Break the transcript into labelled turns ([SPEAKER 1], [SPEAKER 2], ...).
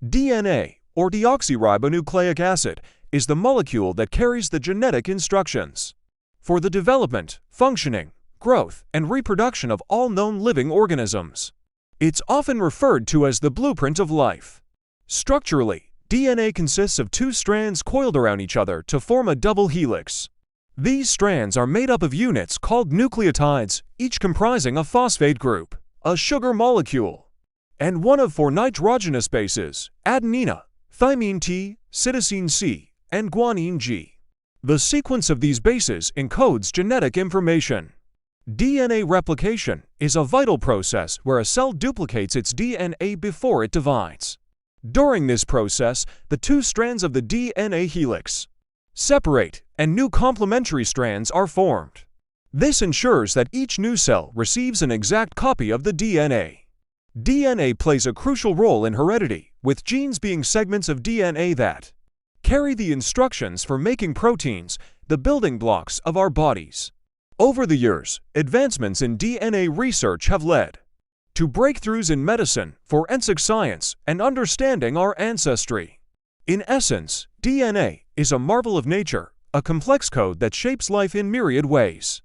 [SPEAKER 1] DNA, or deoxyribonucleic acid, is the molecule that carries the genetic instructions for the development, functioning, growth, and reproduction of all known living organisms. It's often referred to as the blueprint of life. Structurally, DNA consists of two strands coiled around each other to form a double helix. These strands are made up of units called nucleotides, each comprising a phosphate group, a sugar molecule, and one of four nitrogenous bases: adenine, thymine T, cytosine C, and guanine G. The sequence of these bases encodes genetic information. DNA replication is a vital process where a cell duplicates its DNA before it divides. During this process, the two strands of the DNA helix separate and new complementary strands are formed. This ensures that each new cell receives an exact copy of the DNA. DNA plays a crucial role in heredity, with genes being segments of DNA that carry the instructions for making proteins, the building blocks of our bodies. Over the years, advancements in DNA research have led to breakthroughs in medicine, forensic science, and understanding our ancestry. In essence, DNA is a marvel of nature, a complex code that shapes life in myriad ways.